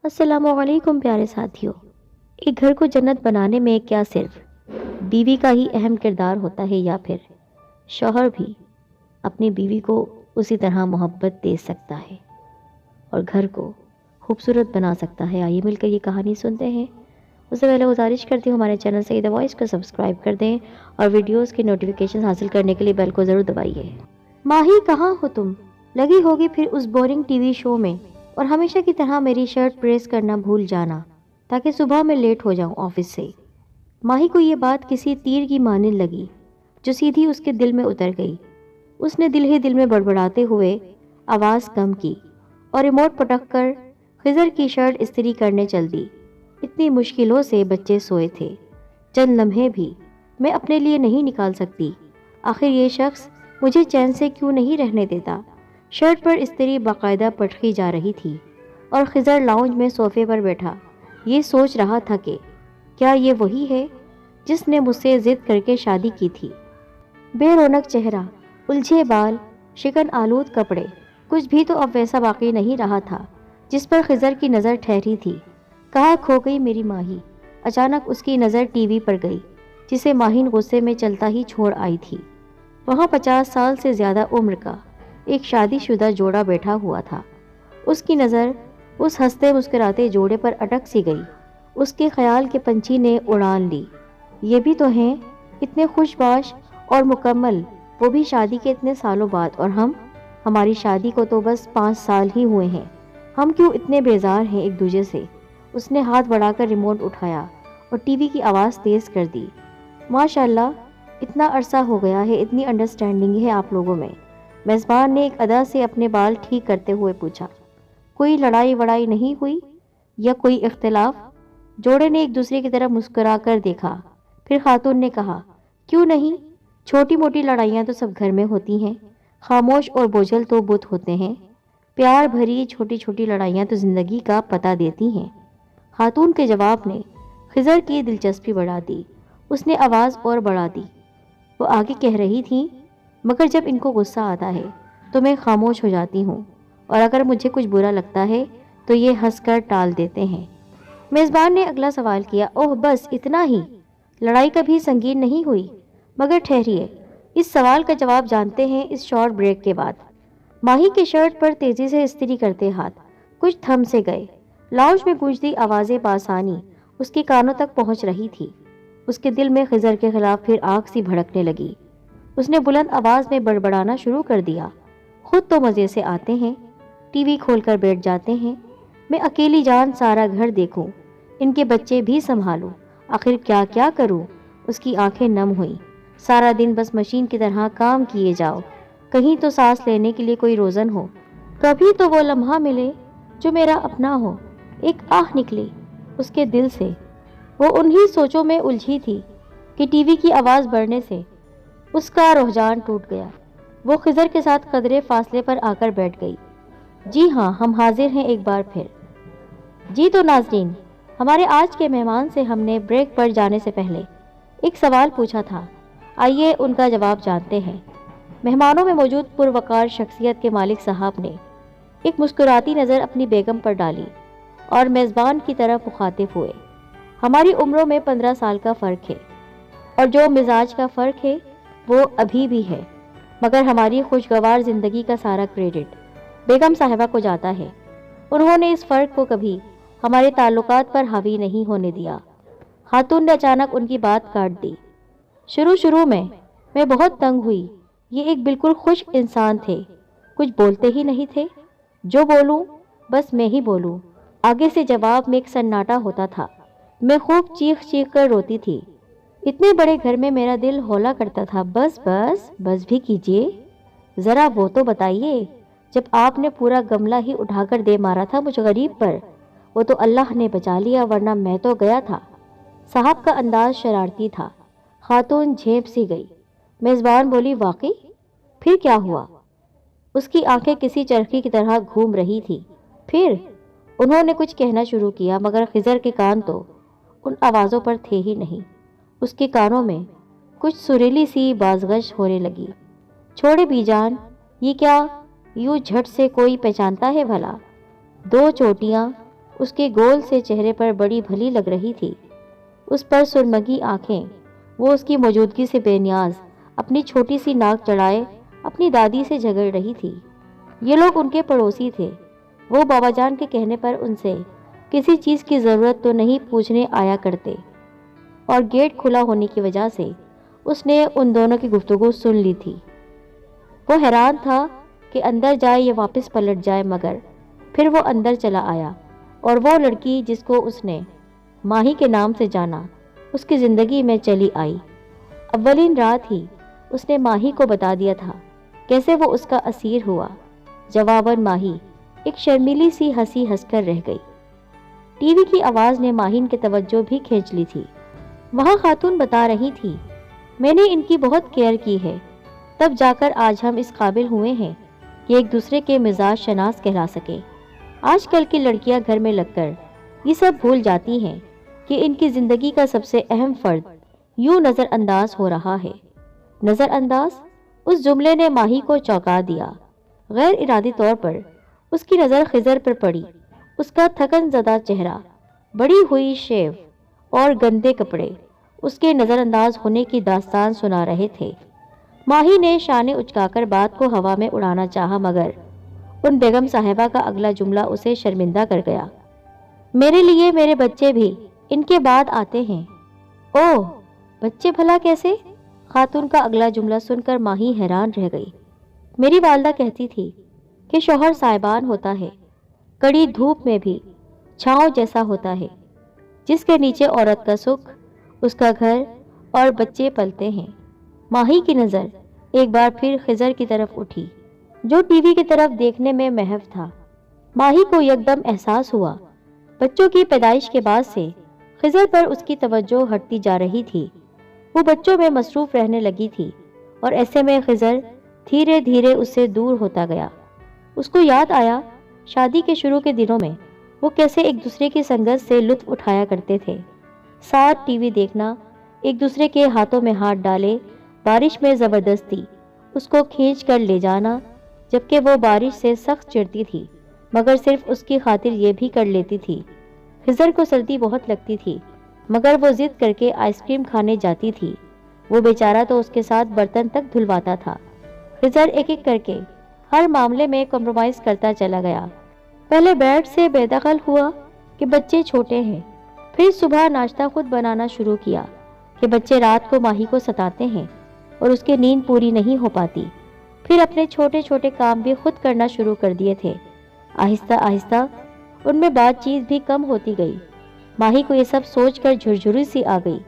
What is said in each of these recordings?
السلام علیکم پیارے ساتھیوں۔ ایک گھر کو جنت بنانے میں کیا صرف بیوی کا ہی اہم کردار ہوتا ہے یا پھر شوہر بھی اپنی بیوی کو اسی طرح محبت دے سکتا ہے اور گھر کو خوبصورت بنا سکتا ہے؟ آئیے مل کر یہ کہانی سنتے ہیں۔ اس سے پہلے گزارش کرتی ہوں ہمارے چینل سعیدہ وائس کو سبسکرائب کر دیں اور ویڈیوز کی نوٹیفیکیشن حاصل کرنے کے لیے بیل کو ضرور دبائیے۔ ماہی کہاں ہو تم؟ لگی ہوگی پھر اس بورنگ ٹی وی شو میں اور ہمیشہ کی طرح میری شرٹ پریس کرنا بھول جانا تاکہ صبح میں لیٹ ہو جاؤں آفس سے۔ ماہی کو یہ بات کسی تیر کی مانند لگی جو سیدھی اس کے دل میں اتر گئی۔ اس نے دل ہی دل میں بڑبڑاتے ہوئے آواز کم کی اور ریموٹ پٹک کر خضر کی شرٹ استری کرنے چل دی۔ اتنی مشکلوں سے بچے سوئے تھے، چند لمحے بھی میں اپنے لیے نہیں نکال سکتی۔ آخر یہ شخص مجھے چین سے کیوں نہیں رہنے دیتا؟ شرٹ پر استری باقاعدہ پٹکی جا رہی تھی اور خضر لاؤنج میں صوفے پر بیٹھا یہ سوچ رہا تھا کہ کیا یہ وہی ہے جس نے مجھ سے ضد کر کے شادی کی تھی؟ بے رونق چہرہ، الجھے بال، شکن آلود کپڑے، کچھ بھی تو اب ویسا باقی نہیں رہا تھا جس پر خضر کی نظر ٹھہری تھی۔ کہاں کھو گئی میری ماہی؟ اچانک اس کی نظر ٹی وی پر گئی جسے ماہین غصے میں چلتا ہی چھوڑ آئی تھی۔ وہاں 50 سال سے زیادہ عمر کا ایک شادی شدہ جوڑا بیٹھا ہوا تھا۔ اس کی نظر اس ہنستے مسکراتے جوڑے پر اٹک سی گئی۔ اس کے خیال کے پنچھی نے اڑان لی۔ یہ بھی تو ہیں اتنے خوش باش اور مکمل، وہ بھی شادی کے اتنے سالوں بعد، اور ہماری شادی کو تو بس 5 سال ہی ہوئے ہیں۔ ہم کیوں اتنے بیزار ہیں ایک دوسرے سے؟ اس نے ہاتھ بڑھا کر ریموٹ اٹھایا اور ٹی وی کی آواز تیز کر دی۔ ماشاءاللہ، اتنا عرصہ ہو گیا ہے، اتنی انڈرسٹینڈنگ ہے آپ لوگوں میں۔ میزبان نے ایک ادا سے اپنے بال ٹھیک کرتے ہوئے پوچھا۔ کوئی لڑائی وڑائی نہیں ہوئی یا کوئی اختلاف؟ جوڑے نے ایک دوسرے کی طرف مسکرا کر دیکھا، پھر خاتون نے کہا، کیوں نہیں، چھوٹی موٹی لڑائیاں تو سب گھر میں ہوتی ہیں، خاموش اور بوجھل تو بت ہوتے ہیں، پیار بھری چھوٹی چھوٹی لڑائیاں تو زندگی کا پتہ دیتی ہیں۔ خاتون کے جواب نے خضر کی دلچسپی بڑھا دی۔ اس نے آواز اور بڑھا دی۔ وہ آگے کہہ رہی تھی، مگر جب ان کو غصہ آتا ہے تو میں خاموش ہو جاتی ہوں، اور اگر مجھے کچھ برا لگتا ہے تو یہ ہنس کر ٹال دیتے ہیں۔ میزبان نے اگلا سوال کیا۔ اوہ بس اتنا ہی؟ لڑائی کبھی سنگین نہیں ہوئی؟ مگر ٹھہریے، اس سوال کا جواب جانتے ہیں اس شارٹ بریک کے بعد۔ ماہی کے شرٹ پر تیزی سے استری کرتے ہاتھ کچھ تھم سے گئے۔ لاؤنج میں گونجتی آوازیں بآسانی اس کے کانوں تک پہنچ رہی تھی۔ اس کے دل میں خضر کے خلاف پھر آگ سی بھڑکنے لگی۔ اس نے بلند آواز میں بڑبڑانا شروع کر دیا۔ خود تو مزے سے آتے ہیں، ٹی وی کھول کر بیٹھ جاتے ہیں، میں اکیلی جان سارا گھر دیکھوں، ان کے بچے بھی سنبھالوں، آخر کیا کیا کروں؟ اس کی آنکھیں نم ہوئیں۔ سارا دن بس مشین کی طرح کام کیے جاؤ، کہیں تو سانس لینے کے لیے کوئی روزن ہو، کبھی تو وہ لمحہ ملے جو میرا اپنا ہو۔ ایک آہ نکلی اس کے دل سے۔ وہ انہی سوچوں میں الجھی تھی کہ ٹی وی کی آواز بڑھنے سے اس کا رجحان ٹوٹ گیا۔ وہ خضر کے ساتھ قدرے فاصلے پر آ کر بیٹھ گئی۔ جی ہاں، ہم حاضر ہیں ایک بار پھر۔ جی تو ناظرین، ہمارے آج کے مہمان سے ہم نے بریک پر جانے سے پہلے ایک سوال پوچھا تھا، آئیے ان کا جواب جانتے ہیں۔ مہمانوں میں موجود پروقار شخصیت کے مالک صاحب نے ایک مسکراتی نظر اپنی بیگم پر ڈالی اور میزبان کی طرف مخاطب ہوئے۔ ہماری عمروں میں 15 سال کا فرق ہے، اور جو مزاج کا فرق ہے وہ ابھی بھی ہے، مگر ہماری خوشگوار زندگی کا سارا کریڈٹ بیگم صاحبہ کو جاتا ہے۔ انہوں نے اس فرق کو کبھی ہمارے تعلقات پر حاوی نہیں ہونے دیا۔ خاتون نے اچانک ان کی بات کاٹ دی۔ شروع میں بہت تنگ ہوئی، یہ ایک بالکل خشک انسان تھے، کچھ بولتے ہی نہیں تھے، جو بولوں بس میں ہی بولوں۔ آگے سے جواب میں ایک سناٹا ہوتا تھا۔ میں خوب چیخ چیخ کر روتی تھی۔ اتنے بڑے گھر میں میرا دل ہولا کرتا تھا، بس بس بس بھی کیجیے، ذرا وہ تو بتائیے، جب آپ نے پورا گملہ ہی اٹھا کر دے مارا تھا مجھ غریب پر، وہ تو اللہ نے بچا لیا ورنہ میں تو گیا تھا۔ صاحب کا انداز شرارتی تھا۔ خاتون جھیپ سی گئی۔ میزبان بولی، واقعی؟ پھر کیا ہوا؟ اس کی آنکھیں کسی چرخی کی طرح گھوم رہی تھی۔ پھر انہوں نے کچھ کہنا شروع کیا، مگر خضر کے کان تو ان آوازوں پر تھے ہی نہیں۔ اس کے کانوں میں کچھ سریلی سی بازگشت ہونے لگی۔ چھوڑے بی جان، یہ کیا یوں جھٹ سے کوئی پہچانتا ہے بھلا؟ 2 چوٹیاں، اس کے گول سے چہرے پر بڑی بھلی لگ رہی تھی۔ اس پر سرمگی آنکھیں، وہ اس کی موجودگی سے بے نیاز اپنی چھوٹی سی ناک چڑھائے اپنی دادی سے جھگڑ رہی تھی۔ یہ لوگ ان کے پڑوسی تھے۔ وہ بابا جان کے کہنے پر ان سے کسی چیز کی ضرورت تو نہیں پوچھنے آیا کرتے، اور گیٹ کھلا ہونے کی وجہ سے اس نے ان دونوں کی گفتگو سن لی تھی۔ وہ حیران تھا کہ اندر جائے یا واپس پلٹ جائے، مگر پھر وہ اندر چلا آیا، اور وہ لڑکی جس کو اس نے ماہی کے نام سے جانا اس کی زندگی میں چلی آئی۔ اولین رات ہی اس نے ماہی کو بتا دیا تھا کیسے وہ اس کا اسیر ہوا۔ جواباً ماہی ایک شرمیلی سی ہنسی ہنس کر رہ گئی۔ ٹی وی کی آواز نے ماہین کی توجہ بھی کھینچ لی تھی۔ وہاں خاتون بتا رہی تھی، میں نے ان کی بہت کیئر کی ہے، تب جا کر آج ہم اس قابل ہوئے ہیں کہ ایک دوسرے کے مزاج شناس کہلا سکے۔ آج کل کی لڑکیاں گھر میں لگ کر یہ سب بھول جاتی ہیں کہ ان کی زندگی کا سب سے اہم فرد یوں نظر انداز ہو رہا ہے۔ نظر انداز؟ اس جملے نے ماہی کو چونکا دیا۔ غیر ارادی طور پر اس کی نظر خضر پر پڑی۔ اس کا تھکن زدہ چہرہ، بڑی ہوئی شیو اور گندے کپڑے اس کے نظر انداز ہونے کی داستان سنا رہے تھے۔ ماہی نے شانے اچکا کر بات کو ہوا میں اڑانا چاہا، مگر ان بیگم صاحبہ کا اگلا جملہ اسے شرمندہ کر گیا۔ میرے لیے میرے بچے بھی ان کے بعد آتے ہیں۔ اوہ، بچے بھلا کیسے؟ خاتون کا اگلا جملہ سن کر ماہی حیران رہ گئی۔ میری والدہ کہتی تھی کہ شوہر سائبان ہوتا ہے، کڑی دھوپ میں بھی چھاؤں جیسا ہوتا ہے، جس کے نیچے عورت کا سکھ، اس کا گھر اور بچے پلتے ہیں۔ ماہی کی نظر ایک بار پھر خضر کی طرف اٹھی، جو ٹی وی کی طرف دیکھنے میں محو تھا۔ ماہی کو یکدم احساس ہوا بچوں کی پیدائش کے بعد سے خضر پر اس کی توجہ ہٹتی جا رہی تھی۔ وہ بچوں میں مصروف رہنے لگی تھی، اور ایسے میں خضر دھیرے دھیرے اس سے دور ہوتا گیا۔ اس کو یاد آیا شادی کے شروع کے دنوں میں وہ کیسے ایک دوسرے کی سنگت سے لطف اٹھایا کرتے تھے۔ ساتھ ٹی وی دیکھنا، ایک دوسرے کے ہاتھوں میں ہاتھ ڈالے بارش میں زبردستی اس کو کھینچ کر لے جانا، جبکہ وہ بارش سے سخت چڑھتی تھی مگر صرف اس کی خاطر یہ بھی کر لیتی تھی۔ خضر کو سردی بہت لگتی تھی، مگر وہ ضد کر کے آئس کریم کھانے جاتی تھی۔ وہ بیچارہ تو اس کے ساتھ برتن تک دھلواتا تھا۔ خضر ایک ایک کر کے ہر معاملے میں کمپرومائز کرتا چلا گیا۔ پہلے بیڈ سے بے دخل ہوا کہ بچے چھوٹے ہیں، پھر صبح ناشتہ خود بنانا شروع کیا کہ بچے رات کو ماہی کو ستاتے ہیں اور اس کی نیند پوری نہیں ہو پاتی۔ پھر اپنے چھوٹے چھوٹے کام بھی خود کرنا شروع کر دیے تھے۔ آہستہ آہستہ ان میں بات چیت بھی کم ہوتی گئی۔ ماہی کو یہ سب سوچ کر جھرجھری سی آ گئی۔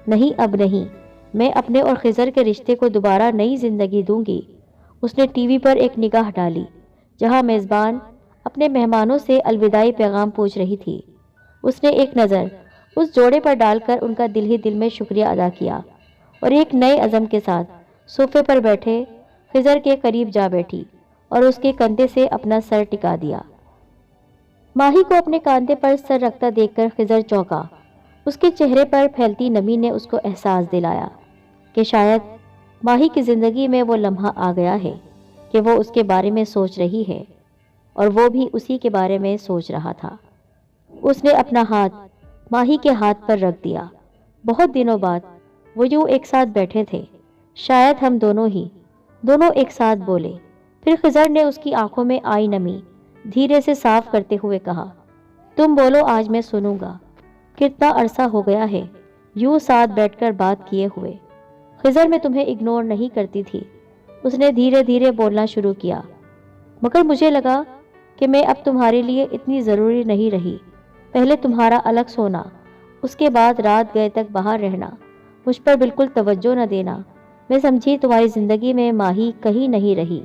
نہیں، اب نہیں، میں اپنے اور خضر کے رشتے کو دوبارہ نئی زندگی دوں گی۔ اس نے ٹی وی پر ایک نگاہ ڈالی جہاں میزبان اپنے مہمانوں سے الوداعی پیغام پوچھ رہی تھی۔ اس نے ایک نظر اس جوڑے پر ڈال کر ان کا دل ہی دل میں شکریہ ادا کیا، اور ایک نئے عزم کے ساتھ صوفے پر بیٹھے خضر کے قریب جا بیٹھی اور اس کے کندھے سے اپنا سر ٹکا دیا۔ ماہی کو اپنے کاندھے پر سر رکھتا دیکھ کر خضر چونکا۔ اس کے چہرے پر پھیلتی نمی نے اس کو احساس دلایا کہ شاید ماہی کی زندگی میں وہ لمحہ آ گیا ہے کہ وہ اس کے بارے میں سوچ رہی ہے، اور وہ بھی اسی کے بارے میں سوچ رہا تھا۔ اس نے اپنا ہاتھ ماہی کے ہاتھ پر رکھ دیا۔ بہت دنوں بعد وہ یوں ایک ساتھ بیٹھے تھے، شاید ہم دونوں ایک ساتھ بولے۔ پھر خضر نے اس کی آنکھوں میں آئی نمی دھیرے سے صاف کرتے ہوئے کہا، تم بولو، آج میں سنوں گا۔ کتنا عرصہ ہو گیا ہے یوں ساتھ بیٹھ کر بات کیے ہوئے۔ خضر میں تمہیں اگنور نہیں کرتی تھی، اس نے دھیرے دھیرے بولنا شروع کیا، مگر مجھے لگا کہ میں اب تمہارے لیے اتنی ضروری نہیں رہی۔ پہلے تمہارا الگ سونا، اس کے بعد رات گئے تک باہر رہنا، مجھ پر بالکل توجہ نہ دینا، میں سمجھی تمہاری زندگی میں ماہی کہیں نہیں رہی۔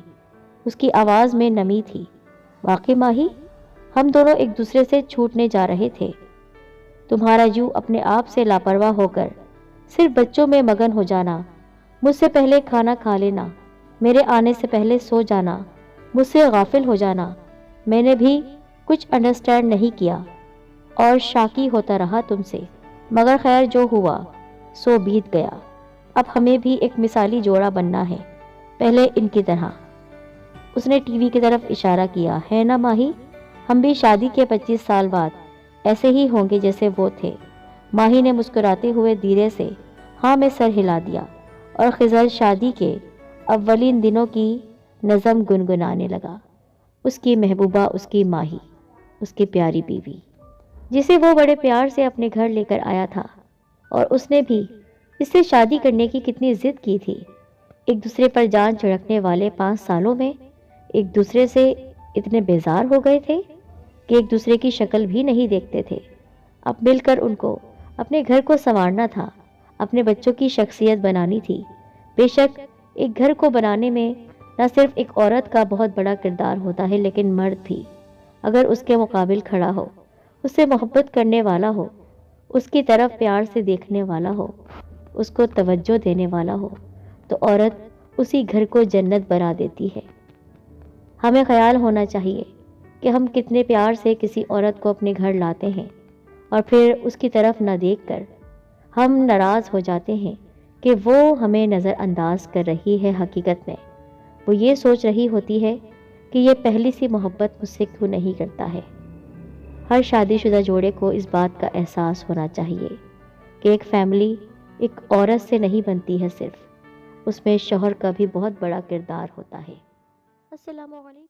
اس کی آواز میں نمی تھی۔ واقعی ماہی، ہم دونوں ایک دوسرے سے چھوٹنے جا رہے تھے۔ تمہارا یوں اپنے آپ سے لاپرواہ ہو کر صرف بچوں میں مگن ہو جانا، مجھ سے پہلے کھانا کھا لینا، میرے آنے سے پہلے سو جانا، مجھ سے غافل ہو جانا، میں نے بھی کچھ انڈرسٹینڈ نہیں کیا اور شاکی ہوتا رہا تم سے، مگر خیر جو ہوا سو بیت گیا۔ اب ہمیں بھی ایک مثالی جوڑا بننا ہے، پہلے ان کی طرح۔ اس نے ٹی وی کی طرف اشارہ کیا، ہے نا ماہی؟ ہم بھی شادی کے 25 سال بعد ایسے ہی ہوں گے جیسے وہ تھے۔ ماہی نے مسکراتے ہوئے دھیرے سے ہاں میں سر ہلا دیا اور خضر شادی کے اولین دنوں کی نظم گنگنانے لگا۔ اس کی محبوبہ، اس کی ماہی، اس کی پیاری بیوی، جسے وہ بڑے پیار سے اپنے گھر لے کر آیا تھا، اور اس نے بھی اس سے شادی کرنے کی کتنی ضد کی تھی۔ ایک دوسرے پر جان چھڑکنے والے 5 سالوں میں ایک دوسرے سے اتنے بیزار ہو گئے تھے کہ ایک دوسرے کی شکل بھی نہیں دیکھتے تھے۔ اب مل کر ان کو اپنے گھر کو سنوارنا تھا، اپنے بچوں کی شخصیت بنانی تھی۔ بے شک ایک گھر کو بنانے میں نہ صرف ایک عورت کا بہت بڑا کردار ہوتا ہے، لیکن مرد بھی اگر اس کے مقابل کھڑا ہو، اس سے محبت کرنے والا ہو، اس کی طرف پیار سے دیکھنے والا ہو، اس کو توجہ دینے والا ہو، تو عورت اسی گھر کو جنت بنا دیتی ہے۔ ہمیں خیال ہونا چاہیے کہ ہم کتنے پیار سے کسی عورت کو اپنے گھر لاتے ہیں، اور پھر اس کی طرف نہ دیکھ کر ہم ناراض ہو جاتے ہیں کہ وہ ہمیں نظر انداز کر رہی ہے۔ حقیقت میں وہ یہ سوچ رہی ہوتی ہے کہ یہ پہلی سی محبت مجھ سے کیوں نہیں کرتا ہے۔ ہر شادی شدہ جوڑے کو اس بات کا احساس ہونا چاہیے کہ ایک فیملی ایک عورت سے نہیں بنتی ہے، صرف اس میں شوہر کا بھی بہت بڑا کردار ہوتا ہے۔ السلام علیکم۔